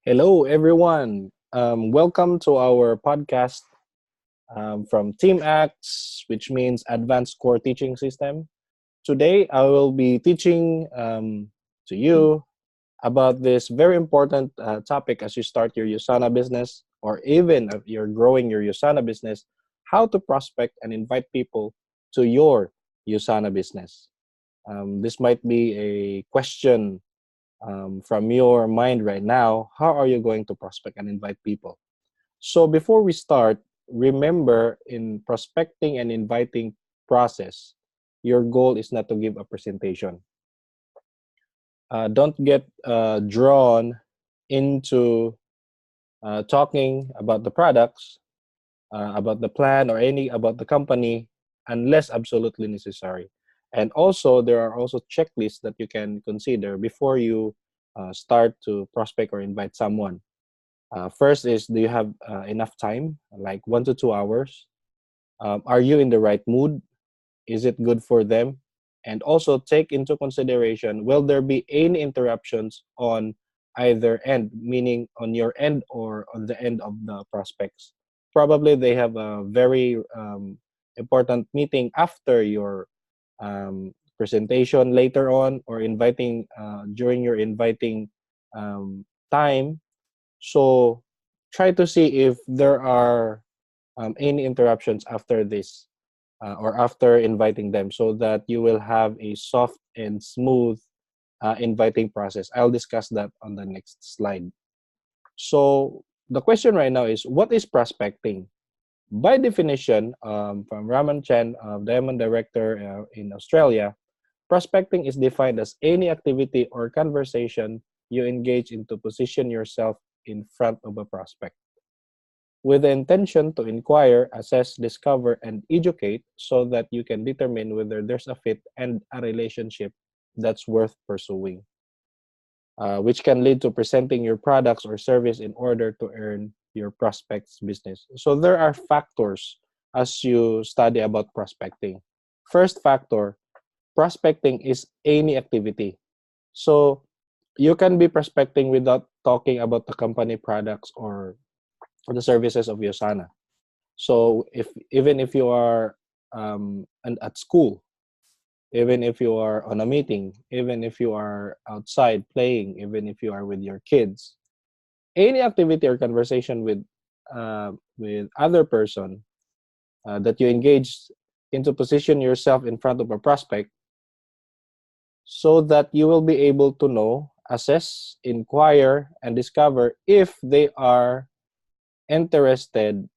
Hello, everyone. Welcome to our podcast from Team Acts, which means Advanced Core Teaching System. Today, I will be teaching to you about this very important topic as you start your Usana business, or even if you're growing your Usana business, how to prospect and invite people to your Usana business. This might be a question from your mind right now. How are you going to prospect and invite people? So before we start, remember in prospecting and inviting process, your goal is not to give a presentation. Don't get drawn into talking about the products, about the plan, or any about the company unless absolutely necessary. And also, there are also checklists that you can consider before you start to prospect or invite someone. First is, do you have enough time, like 1 to 2 hours? Are you in the right mood? Is it good for them? And also take into consideration, will there be any interruptions on either end, meaning on your end or on the end of the prospects? Probably they have a very important meeting after your presentation later on, or inviting during your inviting time. So try to see if there are any interruptions after this or after inviting them, so that you will have a soft and smooth inviting process. I'll discuss that on the next slide. So the question right now is, what is prospecting? By definition, from Raman Chen, Diamond Director in Australia, prospecting is defined as any activity or conversation you engage in to position yourself in front of a prospect with the intention to inquire, assess, discover, and educate so that you can determine whether there's a fit and a relationship that's worth pursuing, which can lead to presenting your products or service in order to earn your prospect's business. So there are factors as you study about prospecting. First factor, prospecting is any activity. So you can be prospecting without talking about the company products or the services of Yosana. So if even if you are at school, even if you are on a meeting, even if you are outside playing, even if you are with your kids, any activity or conversation with other person that you engage into position yourself in front of a prospect, so that you will be able to know, assess, inquire, and discover if they are interested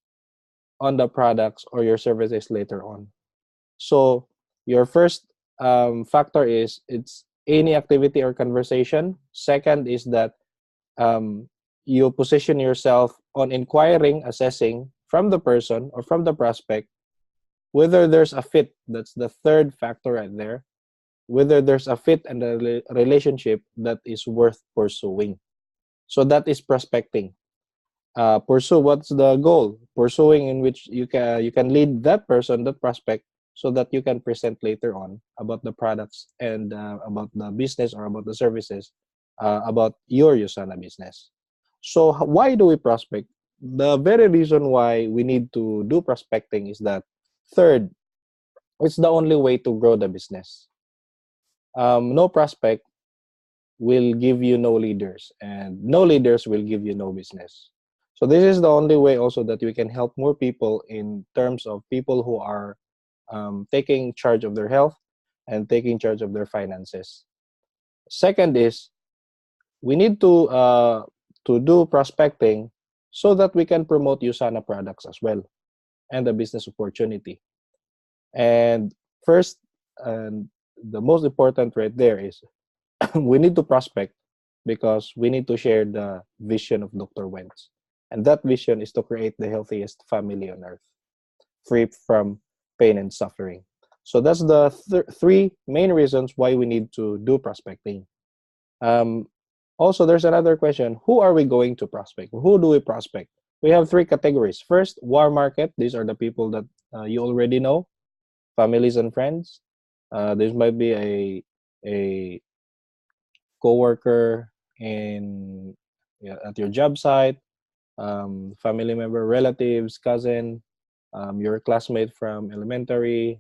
on the products or your services later on. So your first factor is it's any activity or conversation. Second is that um, you position yourself on inquiring, assessing from the person or from the prospect whether there's a fit. That's the third factor right there. Whether there's a fit and a relationship that is worth pursuing. So that is prospecting. Pursue, what's the goal? Pursuing in which you can lead that person, that prospect, so that you can present later on about the products and about the business or about the services about your Usana business. So why do we prospect? The very reason why we need to do prospecting is that, third, it's the only way to grow the business. No prospect will give you no leaders, and no leaders will give you no business. So this is the only way also that we can help more people in terms of people who are taking charge of their health and taking charge of their finances. Second is, we need to do prospecting so that we can promote Usana products as well and the business opportunity. And first, and the most important right there is we need to prospect because we need to share the vision of Dr. Wentz. And that vision is to create the healthiest family on earth, free from pain and suffering. So that's the three main reasons why we need to do prospecting. Um, Also, there's another question. Who are we going to prospect? Who do we prospect? We have three categories. First, war market. These are the people that you already know, families and friends. This might be a coworker in yeah, at your job site, family member, relatives, cousin, your classmate from elementary,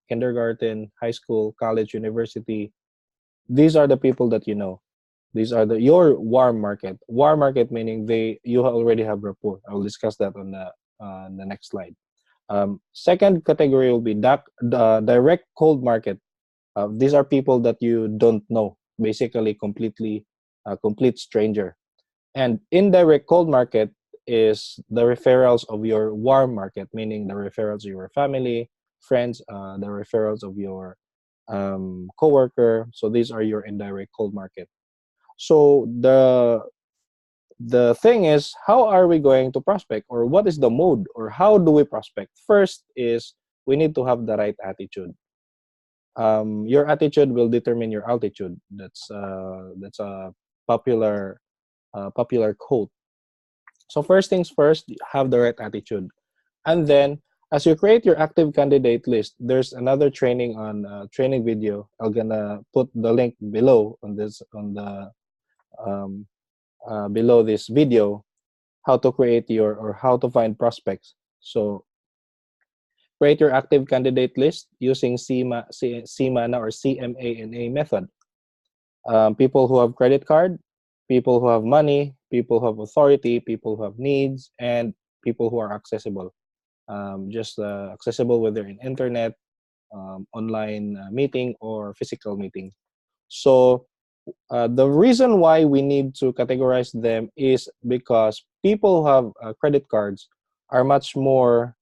kindergarten, high school, college, university. These are the people that you know. These are your warm market. Warm market meaning you already have rapport. I will discuss that on the next slide. Second category will be the direct cold market. These are people that you don't know, basically complete stranger. And indirect cold market is the referrals of your warm market, meaning the referrals of your family, friends, the referrals of your coworker. So these are your indirect cold market. So the thing is, how are we going to prospect, or what is the mode, or how do we prospect? First is we need to have the right attitude. Your attitude will determine your altitude. That's a popular popular quote. So first things first, have the right attitude, and then as you create your active candidate list, there's another training on training video. I'm gonna put the link below on this on the um, below this video, how to create your or how to find prospects. So create your active candidate list using CMANA or CMANA method. People who have credit card, people who have money, people who have authority, people who have needs, and people who are accessible. Just accessible whether in internet, online meeting, or physical meeting. So the reason why we need to categorize them is because people who have credit cards are much more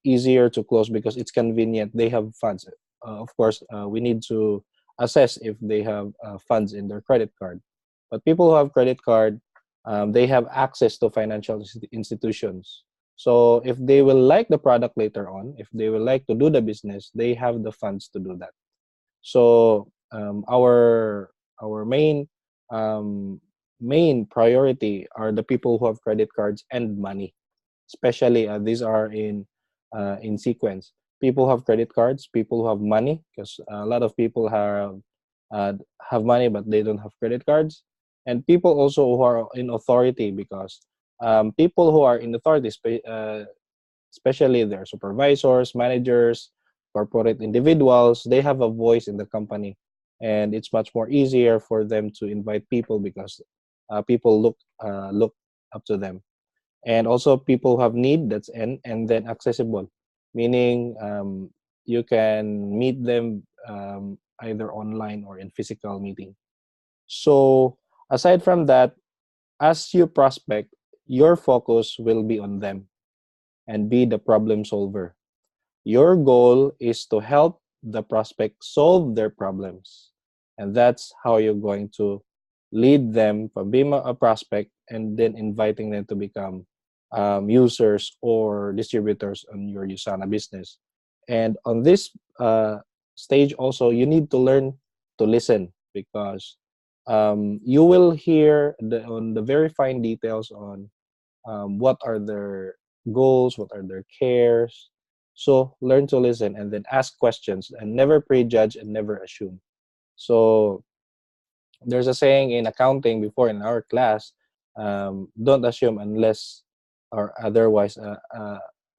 easier to close because it's convenient. They have funds. Of course, we need to assess if they have funds in their credit card. But people who have credit card, they have access to financial institutions. So if they will like the product later on, if they will like to do the business, they have the funds to do that. So our um, main priority are the people who have credit cards and money. Especially these are in sequence. People who have credit cards, people who have money, because a lot of people uh, have money but they don't have credit cards, and people also who are in authority because people who are in authority, especially their supervisors, managers, corporate individuals, they have a voice in the company, and it's much more easier for them to invite people because people look up to them. And also people who have need, that's and then accessible, meaning you can meet them either online or in physical meeting. So aside from that, as you prospect, your focus will be on them and be the problem solver. Your goal is to help the prospect solve their problems. And that's how you're going to lead them from being a prospect and then inviting them to become users or distributors on your Usana business. And on this stage also, you need to learn to listen because you will hear on the very fine details on what are their goals, what are their cares. So learn to listen and then ask questions and never prejudge and never assume. So there's a saying in accounting before in our class, don't assume unless or otherwise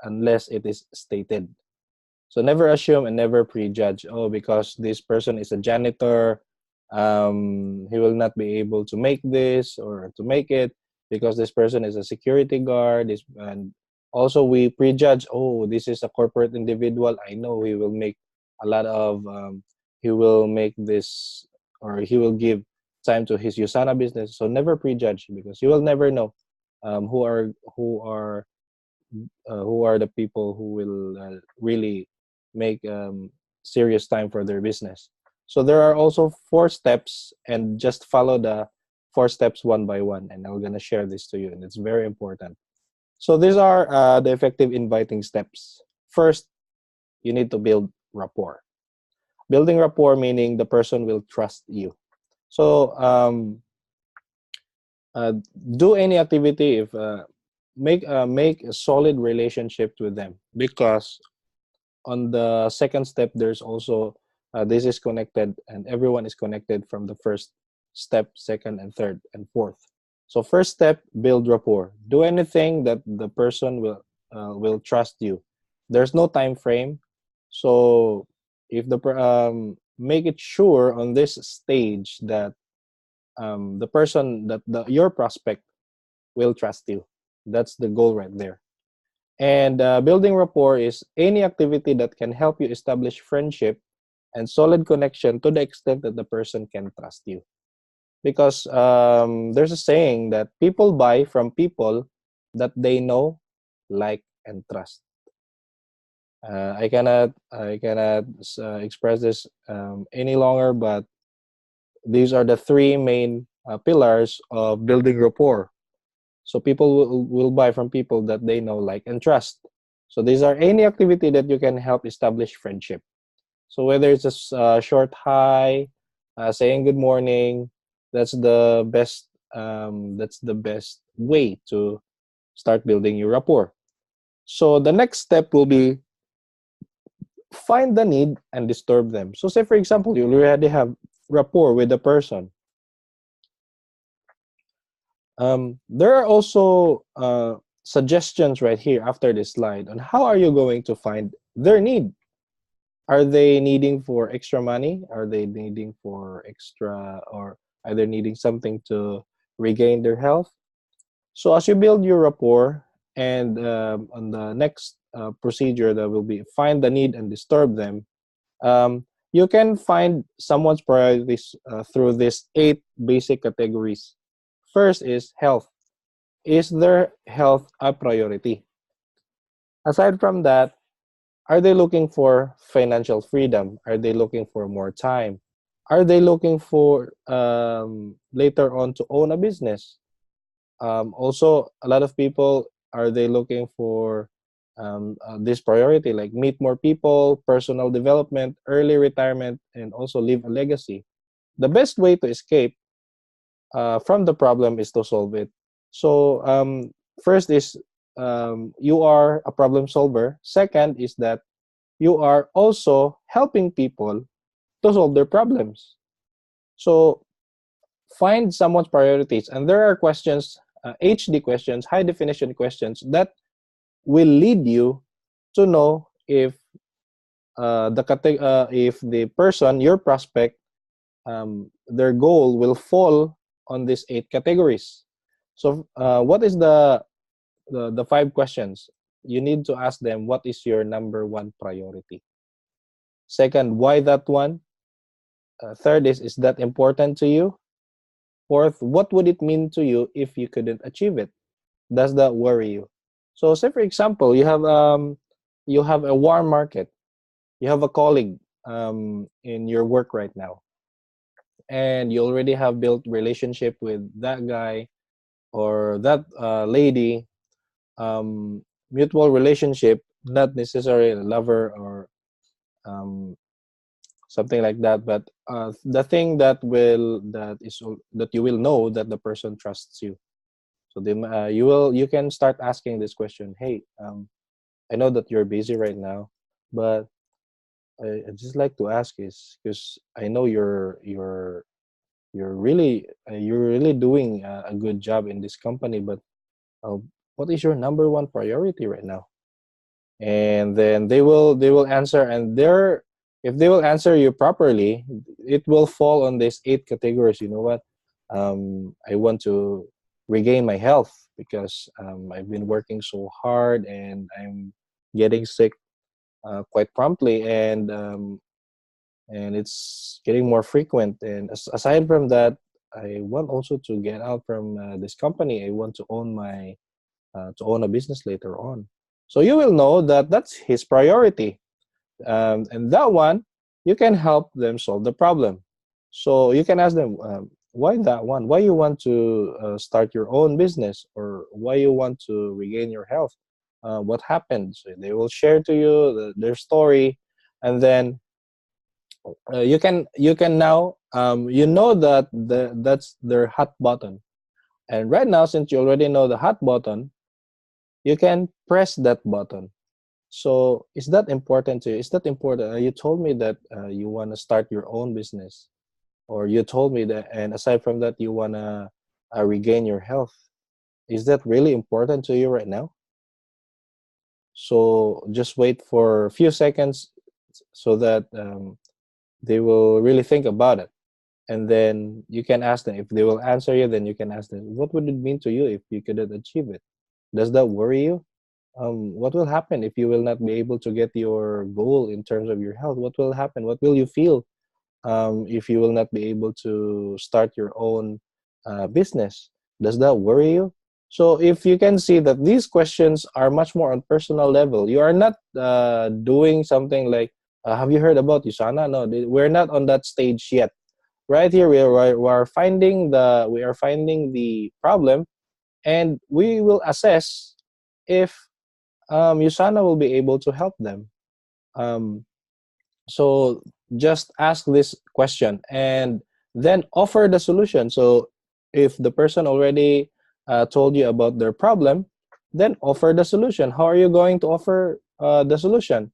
unless it is stated. So never assume and never prejudge. Oh, because this person is a janitor, he will not be able to make this or to make it because this person is a security guard. And also we prejudge. Oh, this is a corporate individual. I know he will make a lot of. He will make this or he will give time to his Usana business. So never prejudge because you will never know who are who are who are the people who will really make serious time for their business. So there are also 4 steps, and just follow the 4 steps one by one. And I'm gonna share this to you, and it's very important. So these are the effective inviting steps. First, you need to build rapport. Building rapport meaning the person will trust you. So uh, do any activity if make a solid relationship with them because on the second step there's also this is connected and everyone is connected from the first step, second and third and fourth. So first step, build rapport. Do anything that the person will trust you. There's no time frame, so if make it sure on this stage that the person that your prospect will trust you. That's the goal right there. And building rapport is any activity that can help you establish friendship and solid connection to the extent that the person can trust you. Because there's a saying that people buy from people that they know, like, and trust. I cannot express this any longer, but these are the three main pillars of building rapport. So people will buy from people that they know, like, and trust. So these are any activity that you can help establish friendship. So whether it's a short hi, saying good morning, that's the best. That's the best way to start building your rapport. So the next step will be find the need and disturb them. So say for example, you already have rapport with the person. There are also suggestions right here after this slide on how are you going to find their need. Are they needing for extra money? Are they needing for extra, or are they needing something to regain their health? So as you build your rapport, and on the next procedure that will be find the need and disturb them, you can find someone's priorities through these 8 basic categories. First is health. Is their health a priority? Aside from that, are they looking for financial freedom? Are they looking for more time? Are they looking for later on to own a business? Also, a lot of people, are they looking for this priority, like meet more people, personal development, early retirement, and also leave a legacy? The best way to escape from the problem is to solve it. So first is you are a problem solver. Second is that you are also helping people to solve their problems. So find someone's priorities, and there are questions, HD questions, high definition questions that will lead you to know if the person, your prospect, their goal will fall on these 8 categories. So what is the 5 questions? You need to ask them, what is your number 1 priority? Second, why that one? Third is that important to you? Fourth, what would it mean to you if you couldn't achieve it? Does that worry you? So say for example, you have a warm market. You have a colleague in your work right now, and you already have built relationship with that guy or that lady, mutual relationship, not necessarily a lover or um, something like that, but the thing that you will know that the person trusts you. So you can start asking this question. Hey, I know that you're busy right now, but I just like to ask is because I know you're really doing a good job in this company, but uh, what is your number 1 priority right now? And then they will answer, and they're if they will answer you properly, it will fall on these 8 categories. You know what, I want to regain my health because I've been working so hard and I'm getting sick quite promptly, and it's getting more frequent. And aside from that, I want also to get out from this company. I want to own a business later on. So you will know that that's his priority, and that one you can help them solve the problem. So you can ask them, why that one? Why you want to start your own business, or why you want to regain your health? What happened? So they will share to you their story, and then you can now you know that that's their hot button. And right now, since you already know the hot button, you can press that button. So is that important to you? Is that important? You told me that you want to start your own business, or you told me that, and aside from that, you want to regain your health. Is that really important to you right now? So just wait for a few seconds so that they will really think about it. And then you can ask them. If they will answer you, then you can ask them, what would it mean to you if you couldn't achieve it? Does that worry you? What will happen if you will not be able to get your goal in terms of your health? What will happen? What will you feel if you will not be able to start your own business? Does that worry you? So if you can see that these questions are much more on personal level, you are not doing something like, have you heard about Usana? No, we're not on that stage yet. Right here, we are finding the problem, and we will assess if Usana will be able to help them. Um, so just ask this question and then offer the solution. So if the person already told you about their problem, then offer the solution. How are you going to offer the solution?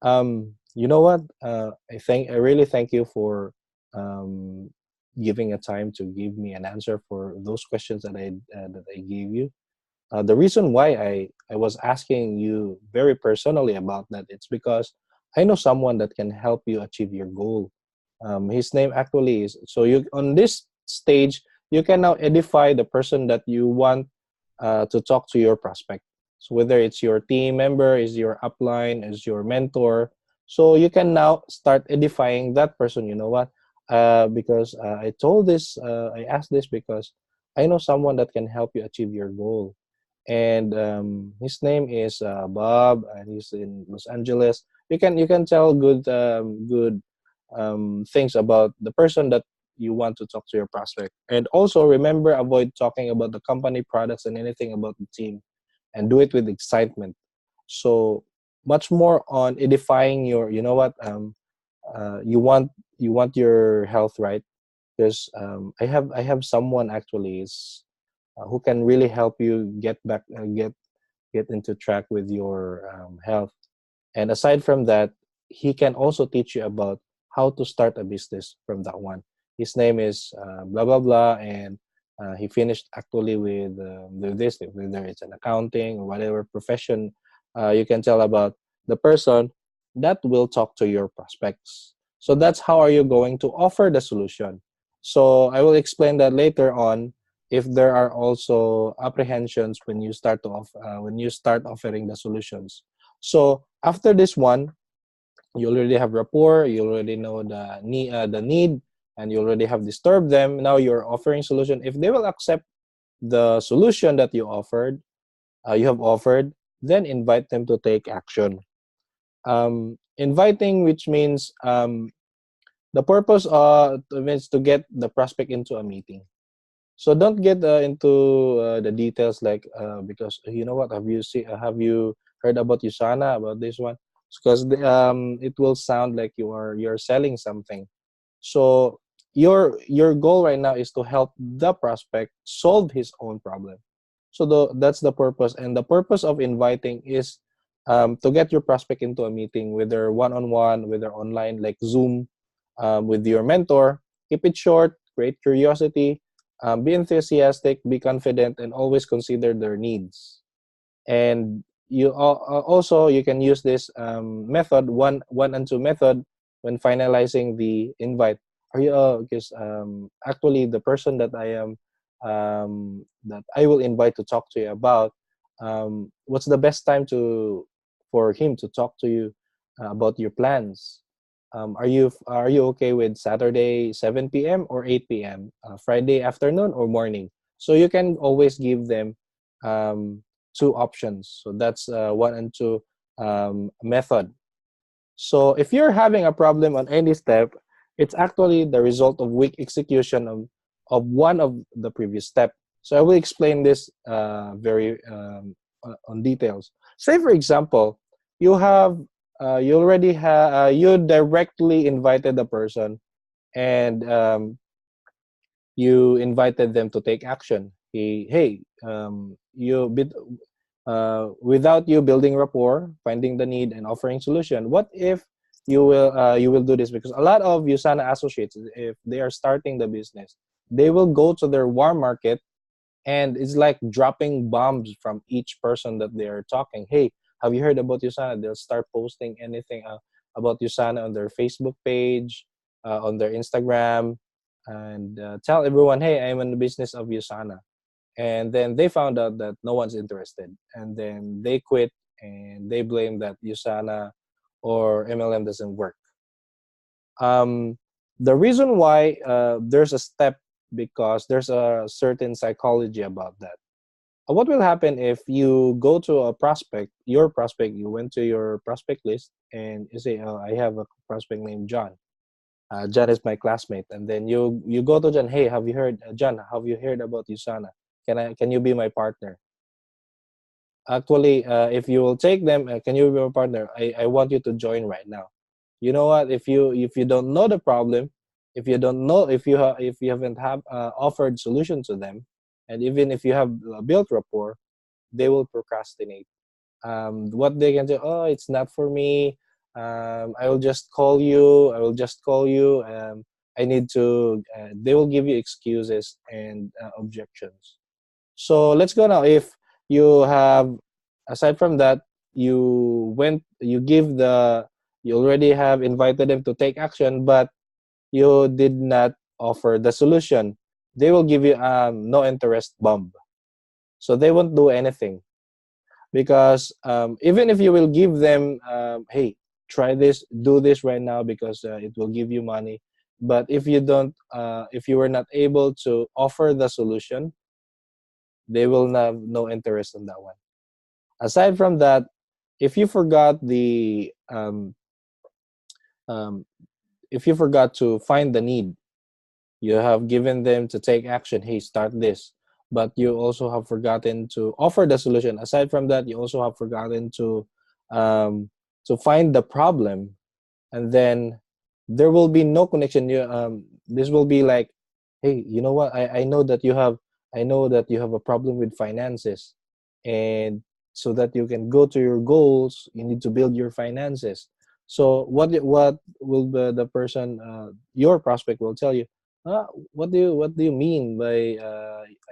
You know what? I really thank you for um, giving a time to give me an answer for those questions that I gave you. The reason why I was asking you very personally about that, it's because I know someone that can help you achieve your goal. His name actually is, so you on this stage, you can now edify the person that you want to talk to your prospect. So whether it's your team member, is your upline, is your mentor, so you can now start edifying that person. You know what? Because I asked this because I know someone that can help you achieve your goal, and his name is Bob, and he's in Los Angeles. You can tell good things about the person that you want to talk to your prospect, and also remember, avoid talking about the company products and anything about the team, and do it with excitement. So much more on edifying your. You know what? You want your health, right? Because I have someone actually is who can really help you get into track with your health. And aside from that, he can also teach you about how to start a business from that one. His name is blah blah blah, and he finished actually with this, whether it's an accounting or whatever profession. You can tell about the person that will talk to your prospects. So that's how are you going to offer the solution. So I will explain that later on, if there are also apprehensions when you when you start offering the solutions. So after this one, you already have rapport, you already know the need, and you already have disturbed them. Now you're offering solution. If they will accept the solution that you have offered, then invite them to take action. Inviting, which means the purpose means to get the prospect into a meeting. So don't get into the details, like because you know what, have you heard about Usana, about this one? Because it will sound like you're selling something. So your goal right now is to help the prospect solve his own problem. So that's the purpose, and the purpose of inviting is to get your prospect into a meeting, whether one-on-one, whether online like Zoom, with your mentor. Keep it short, create curiosity, be enthusiastic, be confident, and always consider their needs. And also you can use this method, one and two method, when finalizing the invite. Are you because actually the person that I will invite to talk to you about, what's the best time to for him to talk to you about your plans? Are you okay with Saturday 7 p.m. or 8 p.m., Friday afternoon or morning? So you can always give them um, two options. So that's one and two method. So if you're having a problem on any step, it's actually the result of weak execution of one of the previous step. So I will explain this very on details. Say for example, you directly invited the person, and you invited them to take action. Hey, without you building rapport, finding the need, and offering solution. What if you will do this? Because a lot of Usana associates, if they are starting the business, they will go to their warm market And it's like dropping bombs from each person that they are talking. Hey, have you heard about Usana? They'll start posting anything about Usana on their Facebook page, on their Instagram, and tell everyone, hey, I'm in the business of Usana. And then they found out that no one's interested, and then they quit, and they blame that Usana or MLM doesn't work. um, the reason why there's a step, because there's a certain psychology about that. What will happen if you go to a prospect, your prospect, you went to your prospect list and you say, oh, I have a prospect named John. John is my classmate. And then you go to John, hey, have you heard, John, have you heard about Usana? Can you be my partner? Actually, if you will take them, can you be my partner? I want you to join right now. You know what? If you don't know the problem, if you don't know, if you haven't have offered solution to them, and even if you have built rapport, they will procrastinate. What they can say, oh, it's not for me. I will just call you. I will just call you. I need to. They will give you excuses and objections. So let's go now. If you have, aside from that, you already have invited them to take action, but you did not offer the solution. They will give you no interest bomb. So they won't do anything, because even if you will give them, hey, try this, do this right now because it will give you money. But if you were not able to offer the solution, they will have no interest in that one. Aside from that, if you forgot the um, if you forgot to find the need, you have given them to take action. Hey, start this, but you also have forgotten to offer the solution. Aside from that, you also have forgotten um, to find the problem, and then there will be no connection. This will be like, hey, you know what, I know that you have a problem with finances, and so that you can go to your goals, you need to build your finances. So what will the person, your prospect will tell you, what do you mean by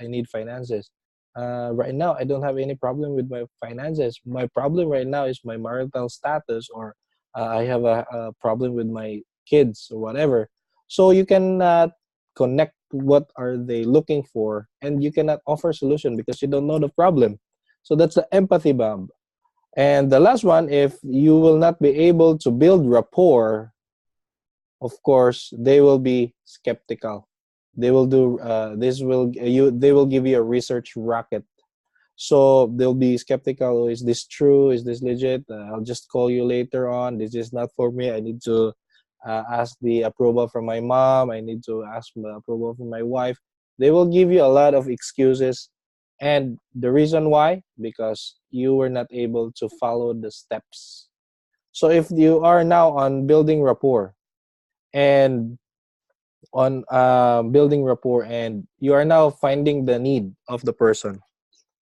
I need finances? Right now I don't have any problem with my finances. My problem right now is my marital status, or I have a problem with my kids or whatever. So you cannot connect what are they looking for, and you cannot offer solution because you don't know the problem. So that's the empathy bomb. And the last one, if you will not be able to build rapport, of course they will be skeptical. They will do this will you they will give you a research rocket. So they'll be skeptical. Oh, is this true? Is this legit? I'll just call you later on. This is not for me. I need to ask the approval from my mom. I need to ask the approval from my wife. They will give you a lot of excuses. And the reason why? Because you were not able to follow the steps. So if you are now on building rapport, and and you are now finding the need of the person,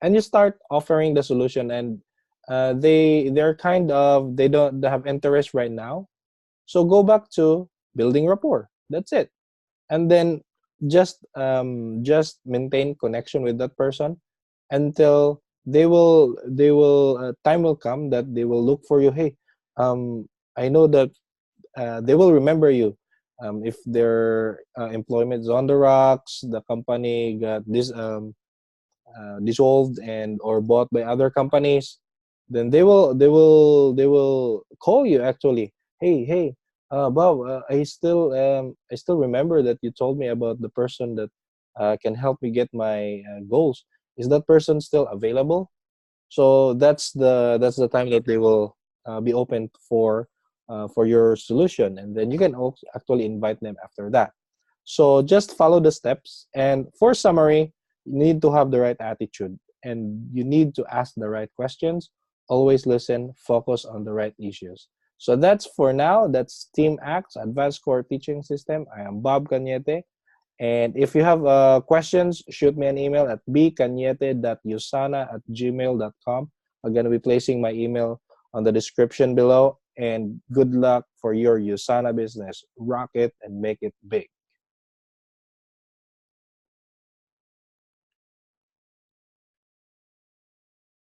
and you start offering the solution, and they're kind of, they don't have interest right now, so go back to building rapport. That's it. And then just maintain connection with that person until time will come that they will look for you. Hey, I know that they will remember you. If their employment is on the rocks, the company got this dissolved and or bought by other companies, then they will call you actually. Hey, Bob, I still remember that you told me about the person that can help me get my goals. Is that person still available? So that's the time that they will be open for your solution, and then you can also actually invite them after that. So just follow the steps. And for summary, you need to have the right attitude, and you need to ask the right questions. Always listen, focus on the right issues. So that's for now. That's Team Acts Advanced Core Teaching System. I am Bob Cañete. And if you have questions, shoot me an email at bcañete.usana@gmail.com. I'm going to be placing my email on the description below. And good luck for your Usana business. Rock it and make it big.